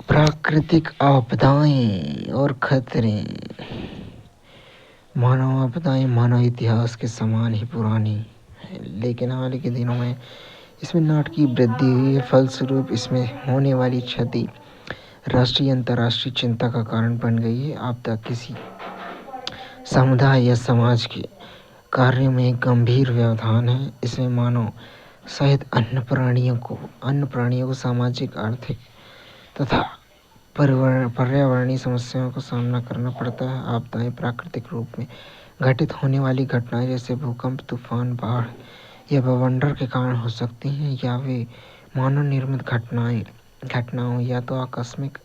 प्राकृतिक आपदाएं और खतरे। मानव आपदाएं मानव इतिहास के समान ही पुरानी है, लेकिन हाल के दिनों में इसमें नाटकीय वृद्धि हुई है। फलस्वरूप इसमें होने वाली क्षति राष्ट्रीय अंतर्राष्ट्रीय चिंता का कारण बन गई है। आपदा किसी समुदाय या समाज के कार्यों में एक गंभीर व्यवधान है। इसमें मानव सहित अन्य प्राणियों को सामाजिक, आर्थिक तथा पर्यावरणीय समस्याओं का सामना करना पड़ता है। आपदाएं प्राकृतिक रूप में घटित होने वाली घटनाएं जैसे भूकंप, तूफान, बाढ़ या बवंडर के कारण हो सकती हैं, या वे मानव निर्मित घटनाओं या तो आकस्मिक,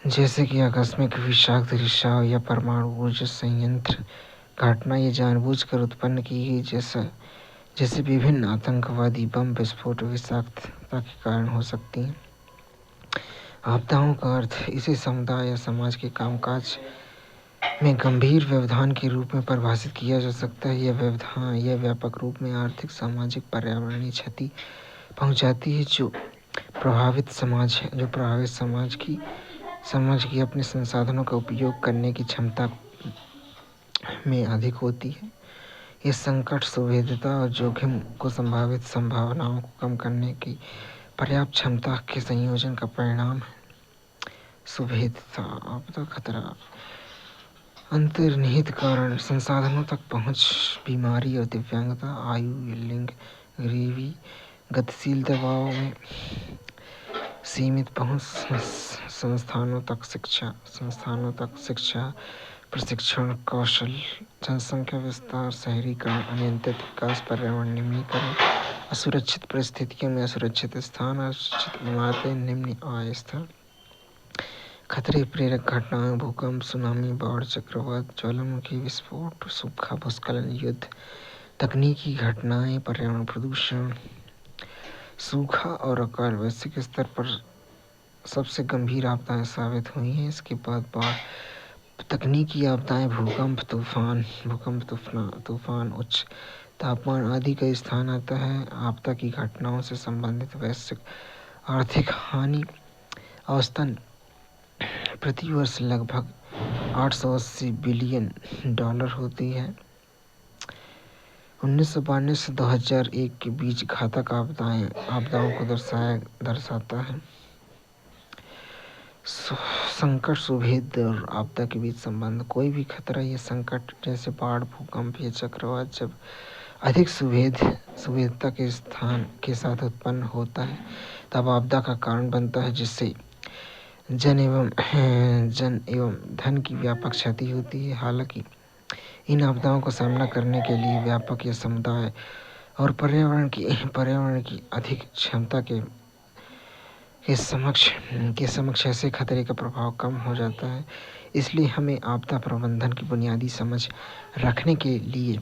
जैसे कि आकस्मिक विषाक्त रिसाव या परमाणु ऊर्जा संयंत्र घटना, या जानबूझकर उत्पन्न की गई जैसे विभिन्न आतंकवादी बम विस्फोट विषाक्तता के कारण हो सकती हैं। आपदाओं का अर्थ इसे समुदाय या समाज के कामकाज में गंभीर व्यवधान के रूप में परिभाषित किया जा सकता है। यह व्यापक रूप में आर्थिक, सामाजिक, पर्यावरणीय क्षति पहुंचाती है जो प्रभावित समाज की अपने संसाधनों का उपयोग करने की क्षमता में अधिक होती है। यह संकट सुविधता और जोखिम को संभावित संभावनाओं को कम करने की पर्याप्त क्षमता के संयोजन का परिणाम है। सुभेद्यता, आपदा खतरा, अंतर्निहित कारण, संसाधनों तक पहुंच, बीमारी और दिव्यांगता, आयु, लिंग, गरीबी, गतिशील दबाव में सीमित पहुंच, संस्थानों तक शिक्षा, प्रशिक्षण, कौशल, जनसंख्या विस्तार, शहरीकरण, अनियंत्रित विकास, पर्यावरण निम्नीकरण, असुरक्षित परिस्थितियों में असुरक्षित स्थान, असुरक्षित इमारतें, निम्न आय स्तर, खतरे प्रेरक घटनाएं, भूकंप, सुनामी, बाढ़, चक्रवात, ज्वालामुखी विस्फोट, सूखा, भूस्खलन, युद्ध, तकनीकी घटनाएं, पर्यावरण प्रदूषण, सूखा और अकाल वैश्विक स्तर पर सबसे गंभीर आपदाएं साबित हुई हैं। इसके बाद बाढ़, तकनीकी आपदाएं, भूकंप, तूफान, उच्च तापमान आदि का स्थान आता है। आपदा की घटनाओं से संबंधित वैश्विक आर्थिक हानि औसतन प्रति वर्ष लगभग 880 बिलियन डॉलर होती है। 1992 से 2001 के बीच घातक आपदाओं को दर्शाता है। संकट, सुभेद्य और आपदा के बीच संबंध। कोई भी खतरा या संकट जैसे बाढ़, भूकंप या चक्रवात जब अधिक सुभेद्यता के साथ उत्पन्न होता है तब आपदा का कारण बनता है, जिससे जन एवं धन की व्यापक क्षति होती है। हालांकि इन आपदाओं का सामना करने के लिए व्यापक या समुदाय और पर्यावरण की अधिक क्षमता के समक्ष ऐसे खतरे का प्रभाव कम हो जाता है। इसलिए हमें आपदा प्रबंधन की बुनियादी समझ रखने के लिए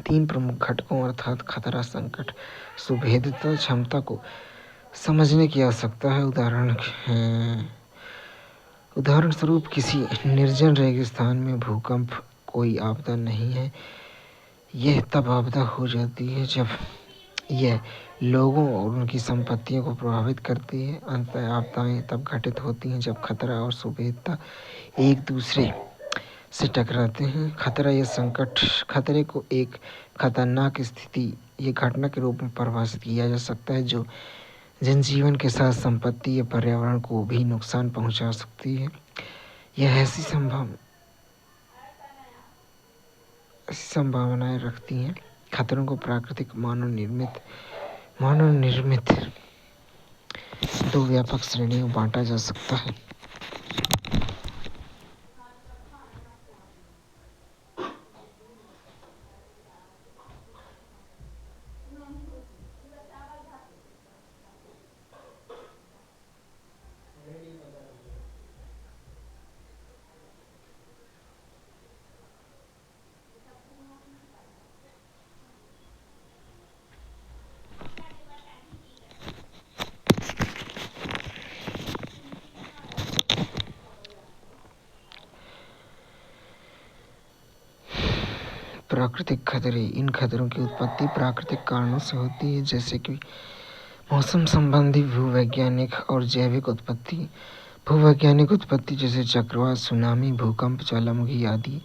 3 प्रमुख घटकों अर्थात खतरा, संकट, सुभेद्यता क्षमता को समझने की आवश्यकता है। उदाहरण स्वरूप किसी निर्जन रेगिस्तान में भूकंप कोई आपदा नहीं है। यह तब आपदा हो जाती है जब यह लोगों और उनकी संपत्तियों को प्रभावित करती है। अंततः आपदाएं तब घटित होती हैं जब खतरा और सुभेद्यता एक दूसरे से टकराते हैं। खतरा या संकट। खतरे को एक खतरनाक स्थिति या घटना के रूप में परिभाषित किया जा सकता है जो जनजीवन के साथ संपत्ति या पर्यावरण को भी नुकसान पहुंचा सकती है। यह ऐसी संभावनाएं रखती हैं। खतरों को प्राकृतिक, मानव निर्मित 2 व्यापक श्रेणियों में बांटा जा सकता है। प्राकृतिक खतरे। इन खतरों की उत्पत्ति प्राकृतिक कारणों से होती है, जैसे कि मौसम संबंधी भूवैज्ञानिक और जैविक उत्पत्ति। भूवैज्ञानिक उत्पत्ति जैसे चक्रवात, सुनामी, भूकंप, ज्वालामुखी आदि।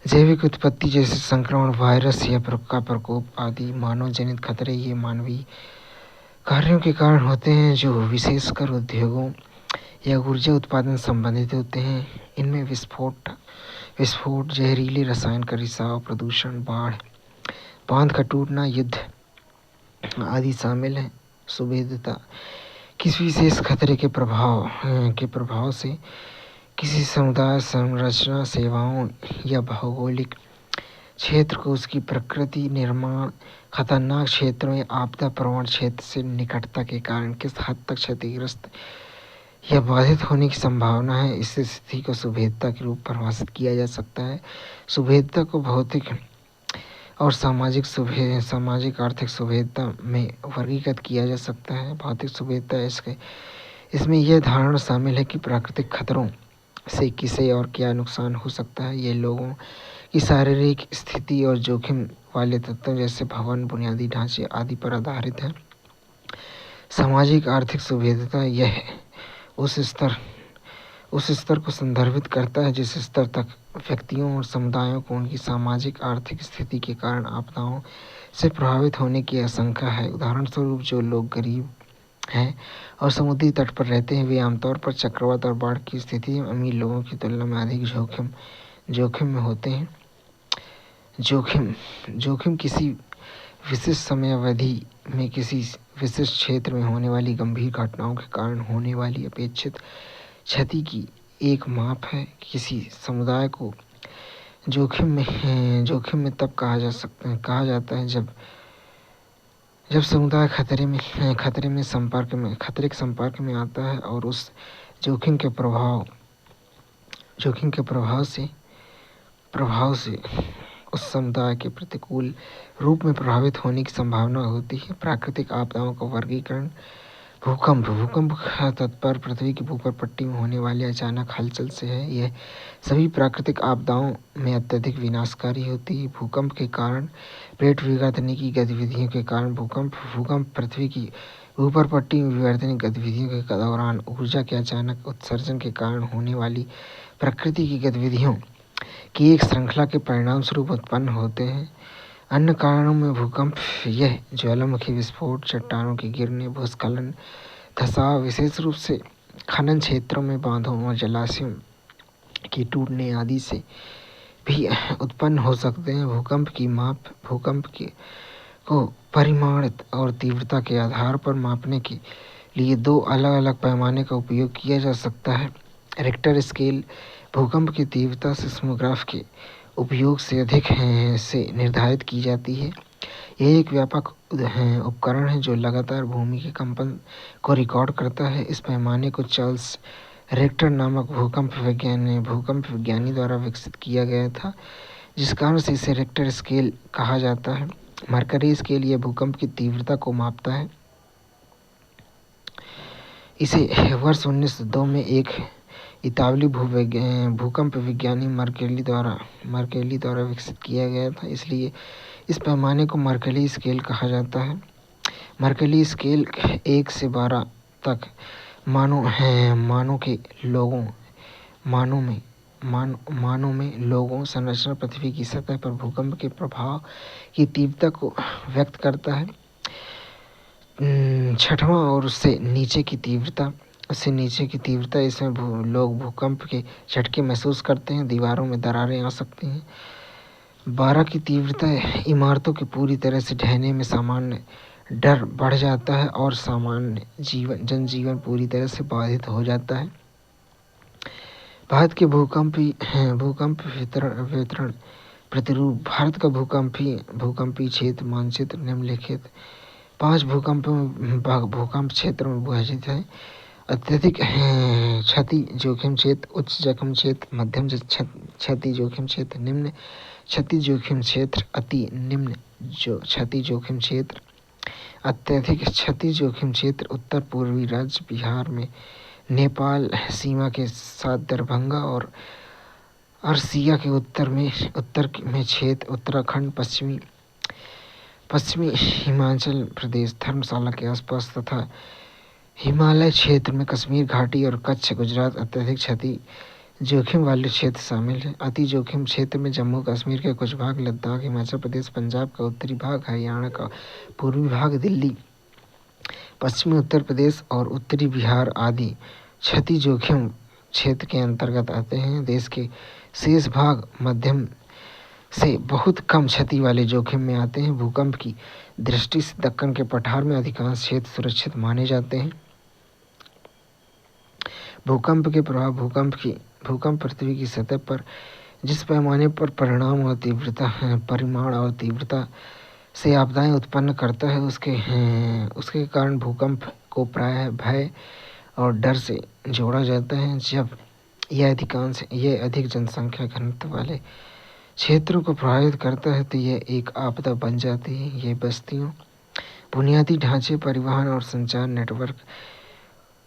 जैविक उत्पत्ति जैसे संक्रमण, वायरस या का प्रकोप आदि। मानव जनित खतरे ये मानवीय कार्यों के कारण होते हैं जो विशेषकर उद्योगों या ऊर्जा उत्पादन संबंधित होते हैं। इनमें विस्फोट, जहरीले रसायन का रिसाव, प्रदूषण, बाढ़, बांध का टूटना, युद्ध आदि शामिल हैं। सुभेद्यता किसी विशेष खतरे के प्रभाव से किसी समुदाय, संरचना, सेवाओं या भौगोलिक क्षेत्र को उसकी प्रकृति, निर्माण, खतरनाक क्षेत्रों या आपदा प्रवण क्षेत्र से निकटता के कारण किस हद तक क्षतिग्रस्त या बाधित होने की संभावना है, इस स्थिति को सुभेद्यता के रूप परिभाषित किया जा सकता है। सुभेद्यता को भौतिक और सामाजिक आर्थिक सुभेद्यता में वर्गीकृत किया जा सकता है। भौतिक सुभेद्यता इसमें यह धारणा शामिल है कि प्राकृतिक खतरों से किसे और क्या नुकसान हो सकता है। ये लोगों की शारीरिक स्थिति और जोखिम वाले तत्वों जैसे भवन, बुनियादी ढांचे आदि पर आधारित है। सामाजिक आर्थिक सुभेद्यता यह उस स्तर को संदर्भित करता है जिस स्तर तक व्यक्तियों और समुदायों को उनकी सामाजिक आर्थिक स्थिति के कारण आपदाओं से प्रभावित होने की आशंका है। उदाहरण स्वरूप, जो लोग गरीब हैं और समुद्री तट पर रहते हैं वे आमतौर पर चक्रवात और बाढ़ की स्थिति में अमीर लोगों की तुलना में अधिक जोखिम में होते हैं। जोखिम किसी विशिष्ट समयावधि में किसी विशिष्ट क्षेत्र में होने वाली गंभीर घटनाओं के कारण होने वाली अपेक्षित क्षति की एक माप है। किसी समुदाय को जोखिम में तब कहा जाता है जब समुदाय खतरे के संपर्क में आता है और उस जोखिम के प्रभाव से उस समुदाय के प्रतिकूल रूप में प्रभावित होने की संभावना होती है। प्राकृतिक आपदाओं का वर्गीकरण। भूकंप का तात्पर्य पृथ्वी की भूपर पट्टी में होने वाले अचानक हलचल से है। यह सभी प्राकृतिक आपदाओं में अत्यधिक विनाशकारी होती है। भूकंप के कारण प्लेट विघटन की गतिविधियों के कारण भूकंप पृथ्वी की ऊपर पट्टी में विवर्तनिक गतिविधियों के दौरान ऊर्जा के अचानक उत्सर्जन के कारण होने वाली प्रकृति की गतिविधियों की एक श्रृंखला के परिणाम स्वरूप उत्पन्न होते हैं। अन्य कारणों में भूकंप यह ज्वालामुखी विस्फोट, चट्टानों के गिरने, भूस्खलन, धंसाव, विशेष रूप से खनन क्षेत्रों में बांधों और जलाशयों के टूटने आदि से भी उत्पन्न हो सकते हैं। भूकंप की माप। को परिमाण और तीव्रता के आधार पर मापने के लिए दो अलग अलग पैमाने का उपयोग किया जा सकता है। रिक्टर स्केल भूकंप की तीव्रता सिस्मोग्राफ के उपयोग से अधिक से निर्धारित की जाती है। यह एक व्यापक उपकरण है जो लगातार भूमि के कंपन को रिकॉर्ड करता है। इस पैमाने को चार्ल्स रिक्टर नामक भूकंप विज्ञानी द्वारा विकसित किया गया था, जिस कारण से इसे रिक्टर स्केल कहा जाता है। मरकरी स्केल यह भूकंप की तीव्रता को मापता है। इसे वर्ष 1902 में एक इतालवी भूकंप विज्ञानी मर्केली द्वारा विकसित किया गया था, इसलिए इस पैमाने को मर्केली स्केल कहा जाता है। मर्केली स्केल 1 से 12 तक मानों में लोगों संरचना पृथ्वी की सतह पर भूकंप के प्रभाव की तीव्रता को व्यक्त करता है। 6वां और उससे नीचे की तीव्रता इसमें लोग भूकंप के झटके महसूस करते हैं। दीवारों में दरारें आ सकती हैं। 12 की तीव्रता इमारतों के पूरी तरह से ढहने में सामान्य डर बढ़ जाता है और सामान्य जनजीवन पूरी तरह से बाधित हो जाता है। भारत के भूकंप वितरण प्रतिरूप। भारत का भूकंपी क्षेत्र मानचित्र निम्नलिखित 5 भूकंप क्षेत्रों में विभाजित है। अत्यधिक क्षति जोखिम क्षेत्र, उच्च जोखिम क्षेत्र, मध्यम क्षति जोखिम क्षेत्र, निम्न क्षति जोखिम क्षेत्र, अति निम्न क्षति जोखिम क्षेत्र। अत्यधिक क्षति जोखिम क्षेत्र उत्तर पूर्वी राज्य बिहार में नेपाल सीमा के साथ दरभंगा और अररिया के उत्तर में क्षेत्र, उत्तराखंड, पश्चिमी पश्चिमी हिमाचल प्रदेश, धर्मशाला के आसपास तथा हिमालय क्षेत्र में कश्मीर घाटी और कच्छ, गुजरात अत्यधिक क्षति जोखिम वाले क्षेत्र शामिल हैं। अति जोखिम क्षेत्र में जम्मू कश्मीर के कुछ भाग, लद्दाख, हिमाचल प्रदेश, पंजाब का उत्तरी भाग, हरियाणा का पूर्वी भाग, दिल्ली, पश्चिमी उत्तर प्रदेश और उत्तरी बिहार आदि क्षति जोखिम क्षेत्र के अंतर्गत आते हैं। देश के शेष भाग मध्यम से बहुत कम क्षति वाले जोखिम में आते हैं। भूकंप की दृष्टि से दक्कन के पठार में अधिकांश क्षेत्र सुरक्षित माने जाते हैं। भूकंप के प्रभाव, भूकंप पृथ्वी की सतह पर जिस पैमाने पर परिमाण और तीव्रता से आपदाएं उत्पन्न करता है, उसके कारण भूकंप को प्रायः भय और डर से जोड़ा जाता है। जब यह अधिक जनसंख्या घनत्व वाले क्षेत्रों को प्रभावित करता है तो यह एक आपदा बन जाती है। ये बस्तियों, बुनियादी ढांचे, परिवहन और संचार नेटवर्क,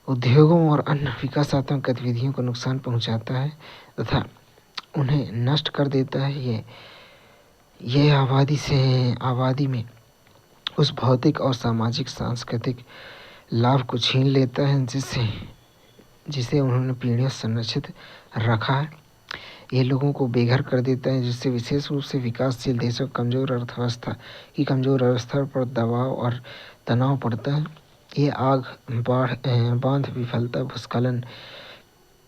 उद्योगों और अन्य विकासात्मक गतिविधियों को नुकसान पहुंचाता है तथा उन्हें नष्ट कर देता है। यह आबादी में उस भौतिक और सामाजिक सांस्कृतिक लाभ को छीन लेता है जिसे उन्होंने पीढ़ियों संरक्षित रखा है। ये लोगों को बेघर कर देता है, जिससे विशेष रूप से विकासशील देशों की कमजोर अर्थव्यवस्था पर दबाव और तनाव पड़ता है। ये आग, बांध विफलता, भूस्खलन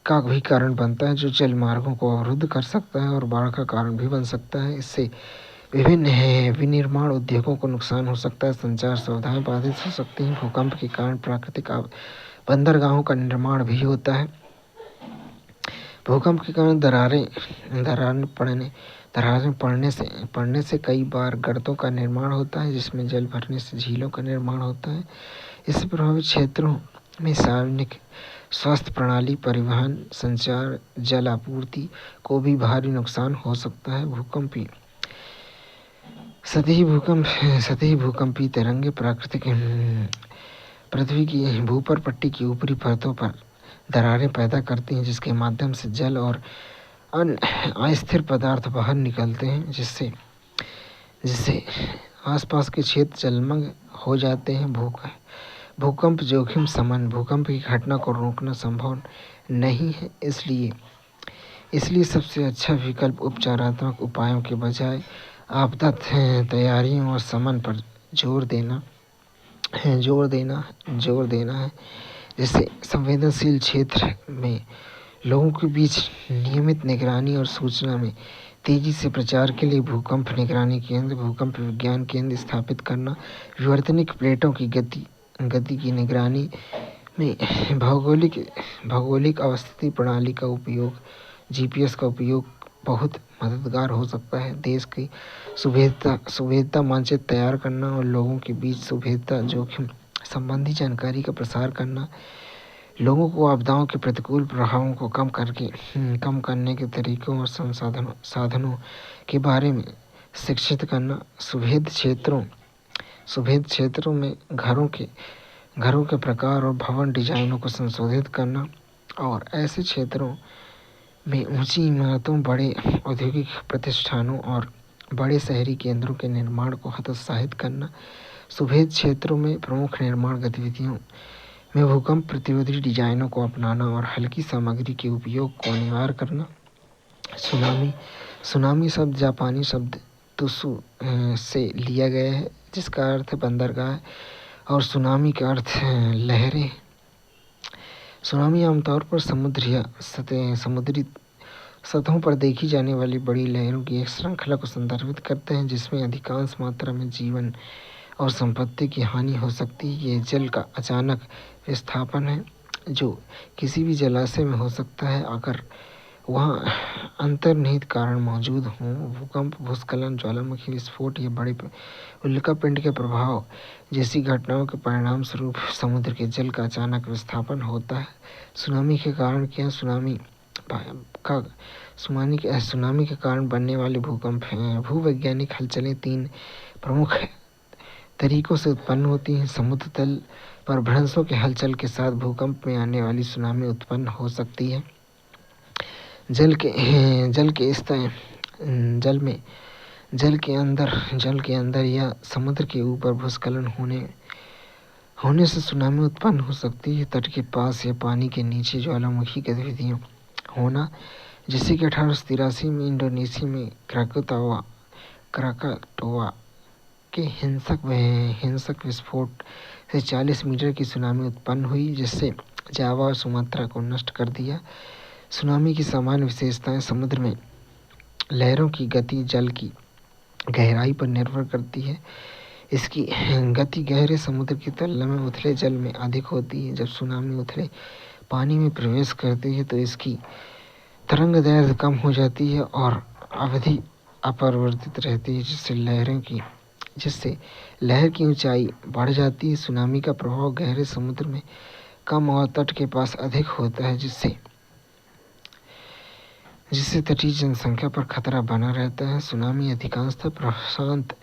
का भी कारण बनता है, जो जल मार्गों को अवरुद्ध कर सकता है और बाढ़ का कारण भी बन सकता है। इससे विभिन्न विनिर्माण उद्योगों को नुकसान हो सकता है, संचार सुविधाएं बाधित हो सकती हैं। भूकंप के कारण प्राकृतिक बंदरगाहों का निर्माण भी होता है। भूकंप के कारण दरारें पड़ने से कई बार गर्तों का निर्माण होता है, जिसमें जल भरने से झीलों का निर्माण होता है। इससे प्रभावित क्षेत्रों में सार्वजनिक स्वास्थ्य प्रणाली, परिवहन, संचार, जल आपूर्ति को भी भारी नुकसान हो सकता है। सतही भूकंपी तरंगें पृथ्वी की भूपर पट्टी की ऊपरी परतों पर दरारें पैदा करती हैं, जिसके माध्यम से जल और अन्य अस्थिर पदार्थ बाहर निकलते हैं, जिससे आसपास के क्षेत्र जलमग्न हो जाते हैं। भूकंप जोखिम शमन, भूकंप की घटना को रोकना संभव नहीं है, इसलिए सबसे अच्छा विकल्प उपचारात्मक उपायों के बजाय आपदा तैयारियों और शमन पर जोर देना है, जिससे संवेदनशील क्षेत्र में लोगों के बीच नियमित निगरानी और सूचना में तेजी से प्रचार के लिए भूकंप निगरानी केंद्र, भूकंप विज्ञान केंद्र स्थापित करना, विवर्तनिक प्लेटों की गति की निगरानी में भौगोलिक अवस्थिति प्रणाली का उपयोग, GPS का उपयोग बहुत मददगार हो सकता है। देश की सुभेद्यता मानचित्र तैयार करना और लोगों के बीच सुभेद्यता जोखिम संबंधी जानकारी का प्रसार करना, लोगों को आपदाओं के प्रतिकूल प्रभावों को कम करने के तरीकों और साधनों के बारे में शिक्षित करना, सुभेद क्षेत्रों में घरों के प्रकार और भवन डिजाइनों को संशोधित करना और ऐसे क्षेत्रों में ऊंची इमारतों, बड़े औद्योगिक प्रतिष्ठानों और बड़े शहरी केंद्रों के निर्माण को हतोत्साहित करना, सुभेद क्षेत्रों में प्रमुख निर्माण गतिविधियों में भूकंप प्रतिरोधी डिजाइनों को अपनाना और हल्की सामग्री के उपयोग को अनिवार्य करना। सुनामी शब्द जापानी शब्द तुसु से लिया गया है, जिसका अर्थ है बंदरगाह, और सुनामी का अर्थ है लहरें। सुनामी आमतौर पर समुद्री सतहों पर देखी जाने वाली बड़ी लहरों की एक श्रृंखला को संदर्भित करते हैं, जिसमें अधिकांश मात्रा में जीवन और संपत्ति की हानि हो सकती है। ये जल का अचानक विस्थापन है, जो किसी भी जलाशय में हो सकता है अगर वहाँ अंतर्निहित कारण मौजूद हों। भूकंप, भूस्खलन, ज्वालामुखी विस्फोट या बड़े उल्कापिंड के प्रभाव जैसी घटनाओं के परिणाम स्वरूप समुद्र के जल का अचानक विस्थापन होता है। सुनामी के कारण क्या? सुनामी के कारण बनने वाले भूकंप हैं। भूवैज्ञानिक हलचलें तीन प्रमुख तरीकों से उत्पन्न होती हैं। समुद्र तल पर भ्रंशों के हलचल के साथ भूकंप में आने वाली सुनामी उत्पन्न हो सकती है। जल में जल के अंदर या समुद्र के ऊपर भूस्खलन होने से सुनामी उत्पन्न हो सकती है। तट के पास या पानी के नीचे ज्वालामुखी गतिविधियां होना, जैसे कि 1883 में इंडोनेशिया में क्राकाटोआ के हिंसक विस्फोट से 40 मीटर की सुनामी उत्पन्न हुई, जिससे जावा और सुमात्रा को नष्ट कर दिया। सुनामी की सामान्य विशेषताएं: समुद्र में लहरों की गति जल की गहराई पर निर्भर करती है। इसकी गति गहरे समुद्र की तुलना में उथले जल में अधिक होती है। जब सुनामी उथले पानी में प्रवेश करती है तो इसकी तरंग दैर्घ्य कम हो जाती है और अवधि अपरिवर्तित रहती है, जिससे लहर की ऊंचाई बढ़ जाती है। सुनामी का प्रभाव गहरे समुद्र में कम और तट के पास अधिक होता है, जिससे तटीय जनसंख्या पर खतरा बना रहता है। सुनामी अधिकांशतः प्रशांत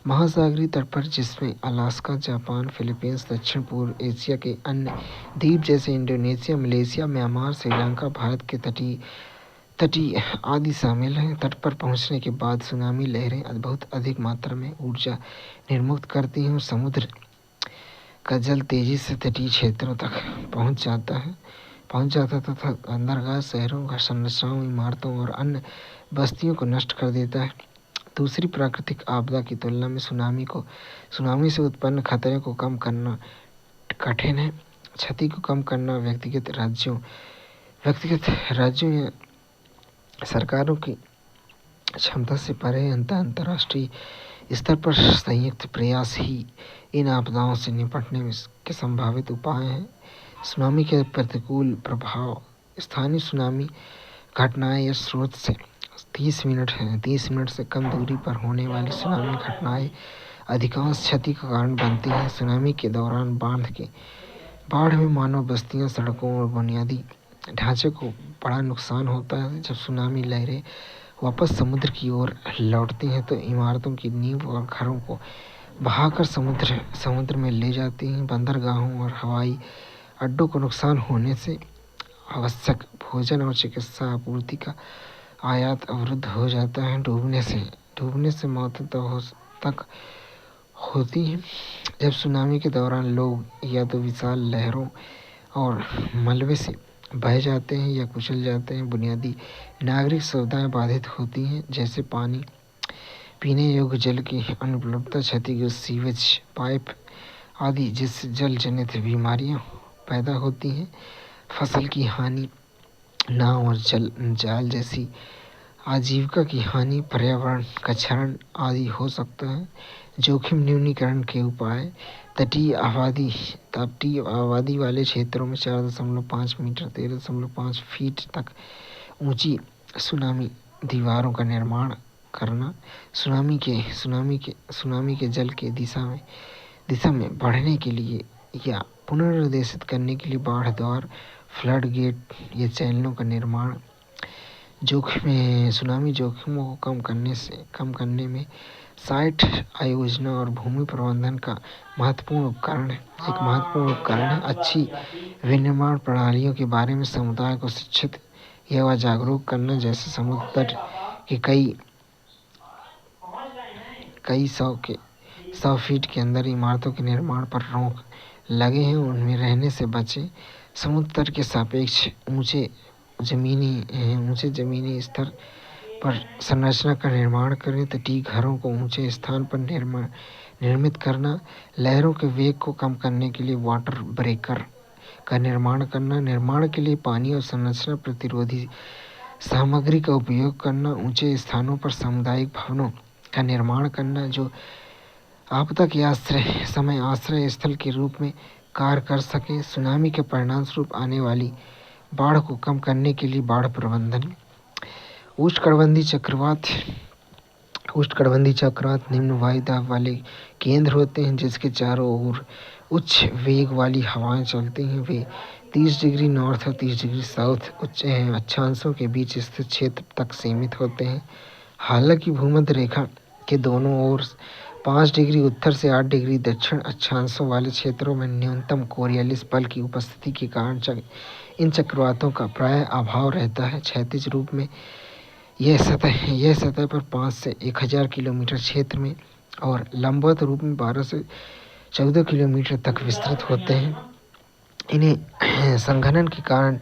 महासागरीय तट पर, जिसमें अलास्का, जापान, फिलीपींस, दक्षिण पूर्व एशिया के अन्य द्वीप जैसे Indonesia, Malaysia, Myanmar, Sri Lanka, Bharat के तटीय आदि शामिल हैं। तट पर पहुंचने के बाद सुनामी लहरें बहुत अधिक मात्रा में ऊर्जा निर्मुक्त करती हैं और समुद्र का जल तेजी से तटीय क्षेत्रों तक पहुंच जाता तथा बंदरगाह, शहरों, घर संरचनाओं, इमारतों और अन्य बस्तियों को नष्ट कर देता है। दूसरी प्राकृतिक आपदा की तुलना में सुनामी से उत्पन्न खतरे को कम करना कठिन है। क्षति को कम करना व्यक्तिगत राज्यों या सरकारों की क्षमता से परे है। अंतर्राष्ट्रीय स्तर पर संयुक्त प्रयास ही इन आपदाओं से निपटने के संभावित उपाय हैं। सुनामी के प्रतिकूल प्रभाव: स्थानीय सुनामी घटनाएं या स्रोत से 30 मिनट से कम दूरी पर होने वाली सुनामी घटनाएं अधिकांश क्षति का कारण बनती हैं। सुनामी के दौरान बाढ़ में मानव बस्तियां, सड़कों और बुनियादी ढांचे को बड़ा नुकसान होता है। जब सुनामी लहरें वापस समुद्र की ओर लौटती हैं तो इमारतों की नींव और घरों को बहाकर समुद्र में ले जाती हैं। बंदरगाहों और हवाई अड्डों को नुकसान होने से आवश्यक भोजन और चिकित्सा आपूर्ति का आयात अवरुद्ध हो जाता है। डूबने से मौतें तक होती हैं। जब सुनामी के दौरान लोग या तो विशाल लहरों और मलबे से बह जाते हैं या कुचल जाते हैं। बुनियादी नागरिक सुविधाएं बाधित होती हैं, जैसे पानी, पीने योग्य जल की अनुपलब्धता, क्षतिग्रस्त सीवेज पाइप आदि, जिससे जल जनित बीमारियां पैदा होती हैं। फसल की हानि, नाव और जाल जैसी आजीविका की हानि, पर्यावरण का क्षरण आदि हो सकता है। जोखिम न्यूनीकरण के उपाय: तटीय आबादी वाले क्षेत्रों में 4.5 मीटर 13.5 फीट तक ऊंची सुनामी दीवारों का निर्माण करना। सुनामी के जल के दिशा में बढ़ने के लिए या पुनर्निर्देशित करने के लिए बाढ़ द्वार, फ्लड गेट या चैनलों का निर्माण। सुनामी जोखिमों को कम करने में साइट आयोजना और भूमि प्रबंधन का महत्वपूर्ण उपकरण है। अच्छी विनिर्माण प्रणालियों के बारे में समुदाय को शिक्षित या जागरूक करना, जैसे समुद्र तट के कई सौ फीट के अंदर इमारतों के निर्माण पर रोक लगे हैं, उनमें रहने से बचें। समुद्र तट के सापेक्ष ऊंचे जमीनी स्तर पर संरचना का निर्माण करें। तटीय घरों को ऊंचे स्थान पर निर्मित करना। लहरों के वेग को कम करने के लिए वाटर ब्रेकर का निर्माण करना। निर्माण के लिए पानी और संरचना प्रतिरोधी सामग्री का उपयोग करना। ऊंचे स्थानों पर सामुदायिक भवनों का निर्माण करना, जो आपदा के आश्रय स्थल के रूप में कार्य कर सके। सुनामी के परिणामस्वरूप आने वाली बाढ़ को कम करने के लिए बाढ़ प्रबंधन। उष्णकटिबंधीय चक्रवात निम्न वायु दाब वाले केंद्र होते हैं, जिसके चारों ओर उच्च वेग वाली हवाएं चलती हैं। वे 30 डिग्री नॉर्थ और 30 डिग्री साउथ अक्षांशों के बीच स्थित क्षेत्र तक सीमित होते हैं। हालांकि भूमध्य रेखा के दोनों ओर 5 डिग्री उत्तर से 8 डिग्री दक्षिण अक्षांशों वाले क्षेत्रों में न्यूनतम कोरियोलिस बल की उपस्थिति के कारण इन चक्रवातों का प्रायः अभाव रहता है। क्षैतिज रूप में यह सतह पर 5 से 1000 किलोमीटर क्षेत्र में और लंबवत रूप में 12 से 14 किलोमीटर तक विस्तृत होते हैं। इन्हें संघनन के कारण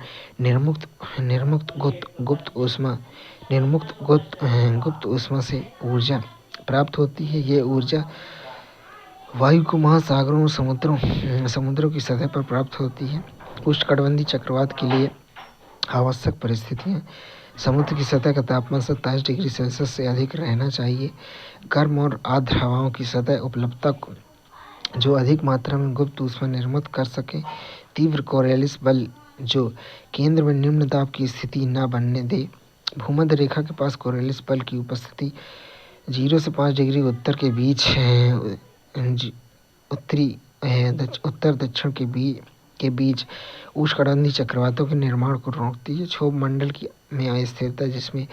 गुप्त ऊष्मा से ऊर्जा प्राप्त होती है। यह ऊर्जा वायु को महासागरों और समुद्रों की सतह पर प्राप्त होती है। उष्णकटिबंधीय चक्रवात के लिए आवश्यक परिस्थितियां: समुद्र की सतह का तापमान 27 डिग्री सेल्सियस से अधिक रहना चाहिए। गर्म और आर्द्र हवाओं की सतह उपलब्धता जो अधिक मात्रा में गुप्त ऊष्मा निर्मित कर सके। तीव्र कोरियोलिस बल जो केंद्र में निम्न दाब की स्थिति न बनने दे। भूमध्य रेखा के पास कोरियोलिस बल की उपस्थिति 0 से 5 डिग्री उत्तर के बीच उत्तर दक्षिण के बीच उष्णकटिबंधीय चक्रवातों के निर्माण को रोकती है। क्षोभ मंडल में अस्थिरता जिसमें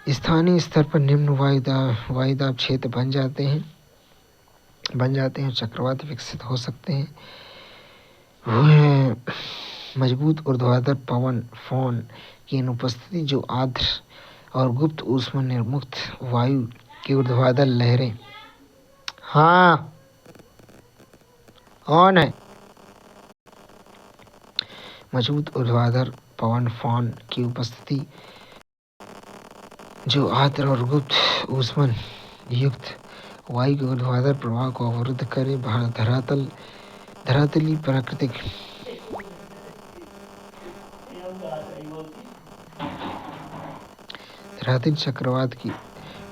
स्थानीय स्तर पर निम्न वायुदाब क्षेत्र बन जाते हैं और चक्रवात विकसित हो सकते हैं। मजबूत ऊर्ध्वाधर पवन फोन की अनुपस्थिति जो आर्द्र और गुप्त ऊष्मा निर्मुक्त वायु की ऊर्ध्वाधर लहरें ऑन है। मजबूत ऊर्ध्वाधर पवन फोन की उपस्थिति जो आर्द्र और गुप्त ऊष्मा युक्त वायु के ऊर्ध्वाधर प्रवाह को अवरुद्ध करे। धरातलीय प्राकृतिक चक्रवात की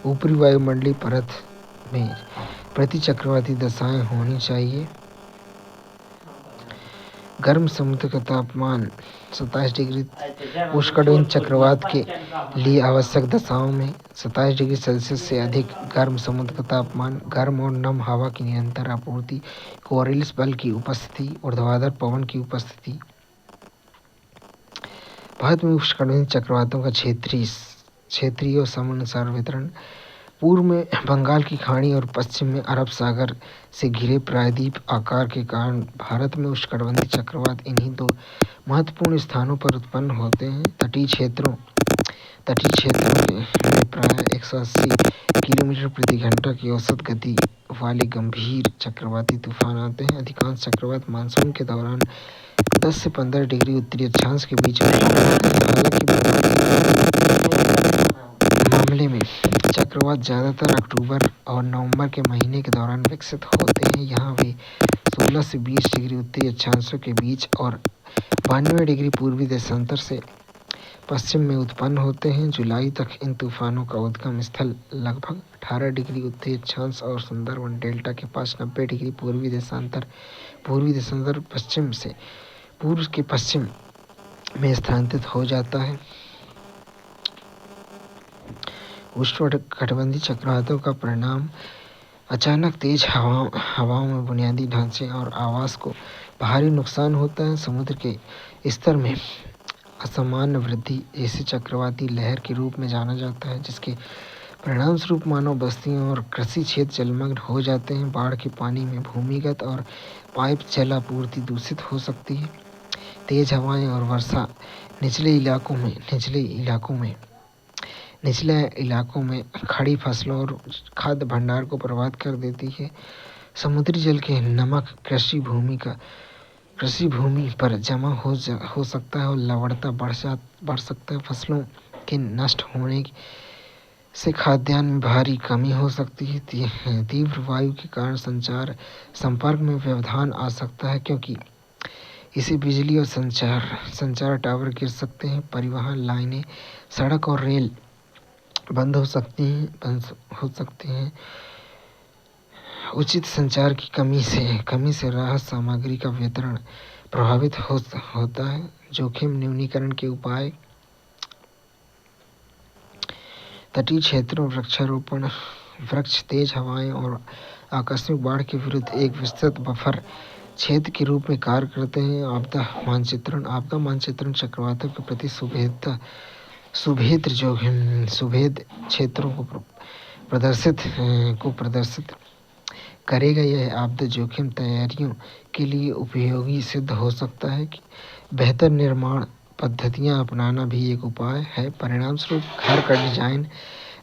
ऊपरी वायुमंडलीय परत में प्रति चक्रवाती दशाएं होनी चाहिए। गर्म समुद्र का तापमान 27 डिग्री उष्णकटिबंधीय चक्रवात के लिए आवश्यक दशाओं में 27 डिग्री सेल्सियस से अधिक गर्म समुद्र का तापमान, गर्म और नम हवा की निरंतर आपूर्ति, कोरियोलिस बल की उपस्थिति, ऊर्ध्वाधर पवन की उपस्थिति। भारत में उष्णकटिबंधीय चक्रवातों का क्षेत्रीय और समयानुसार वितरण: पूर्व में बंगाल की खाड़ी और पश्चिम में अरब सागर से घिरे प्रायद्वीप आकार के कारण भारत में उष्णकटिबंधीय चक्रवात इन्हीं दो महत्वपूर्ण स्थानों पर उत्पन्न होते हैं। तटीय क्षेत्रों में प्रायः 180 किलोमीटर प्रति घंटा की औसत गति वाले गंभीर चक्रवाती तूफान आते हैं। अधिकांश चक्रवात मानसून के दौरान 10 से 15 डिग्री उत्तरी अक्षांश के बीच होते हैं। हालांकि मामले में चक्रवात ज़्यादातर अक्टूबर और नवंबर के महीने के दौरान विकसित होते हैं। यहाँ वे 16 से 20 डिग्री उत्तरी अक्षांशों के बीच और 92 डिग्री पूर्वी देशांतर से पश्चिम में उत्पन्न होते हैं। जुलाई तक इन तूफानों का उद्गम स्थल लगभग 18 डिग्री उत्तरी अक्षांश और सुंदरबन डेल्टा के पास 90 डिग्री पूर्वी देशांतर पश्चिम से पूर्व के पश्चिम में स्थानांतरित हो जाता है। उष्णकटिबंधीय चक्रवातों का परिणाम अचानक तेज हवाओं में बुनियादी ढांचे और आवास को भारी नुकसान होता है। समुद्र के स्तर में असामान्य वृद्धि इसे चक्रवाती लहर के रूप में जाना जाता है, जिसके परिणामस्वरूप मानव बस्तियां और कृषि क्षेत्र जलमग्न हो जाते हैं। बाढ़ के पानी में भूमिगत और पाइप जल आपूर्ति दूषित हो सकती है। तेज हवाएं और वर्षा निचले इलाकों में खड़ी फसलों और खाद्य भंडार को प्रभावित कर देती है। समुद्री जल के नमक कृषि भूमि पर जमा हो सकता है और लवणता बढ़ सकता है। फसलों के नष्ट होने से खाद्यान्न में भारी कमी हो सकती है। तीव्र वायु के कारण संपर्क में व्यवधान आ सकता है, क्योंकि इससे बिजली और संचार टावर गिर सकते हैं। परिवहन लाइनें, सड़क और रेल बंद हो सकती हैं। उचित संचार की कमी से राहत सामग्री का वितरण प्रभावित होता है। जोखिम न्यूनीकरण के उपाय: तटीय क्षेत्रों वृक्षारोपण। वृक्ष तेज हवाएं और आकस्मिक बाढ़ के विरुद्ध एक विस्तृत बफर क्षेत्र के रूप में कार्य करते हैं। आपदा मानचित्रण चक्रवातों के प्रति सुभेद क्षेत्रों को प्रदर्शित करेगा। यह आपदा जोखिम तैयारियों के लिए उपयोगी सिद्ध हो सकता है। कि बेहतर निर्माण पद्धतियाँ अपनाना भी एक उपाय है। परिणाम स्वरूप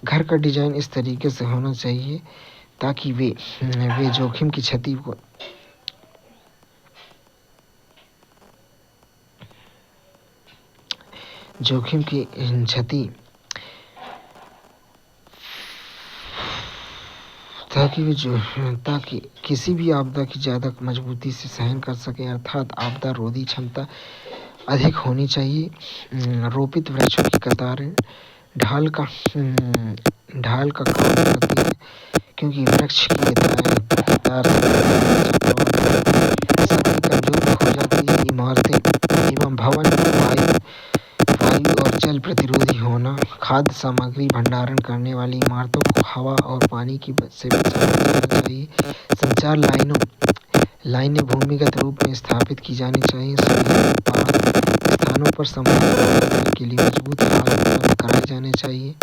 घर का डिजाइन इस तरीके से होना चाहिए ताकि वे जोखिम की क्षति को ताकि किसी भी आपदा की ज़्यादा मजबूती से सहन कर सके, अर्थात आपदा रोधी क्षमता अधिक होनी चाहिए। रोपित वृक्षों की कतारें ढाल का काम करती है, क्योंकि वृक्ष की कतार शक्ति कमजोर हो जाती है। इमारतें एवं भवन वायु और जल प्रतिरोधी होना, खाद्य सामग्री भंडारण करने वाली इमारतों को हवा और पानी से बचाना चाहिए। संचार लाइनें भूमिगत रूप में स्थापित की जानी चाहिए। सभी स्थानों पर समान के लिए मजबूत मार्ग उपलब्ध कराए जाने चाहिए।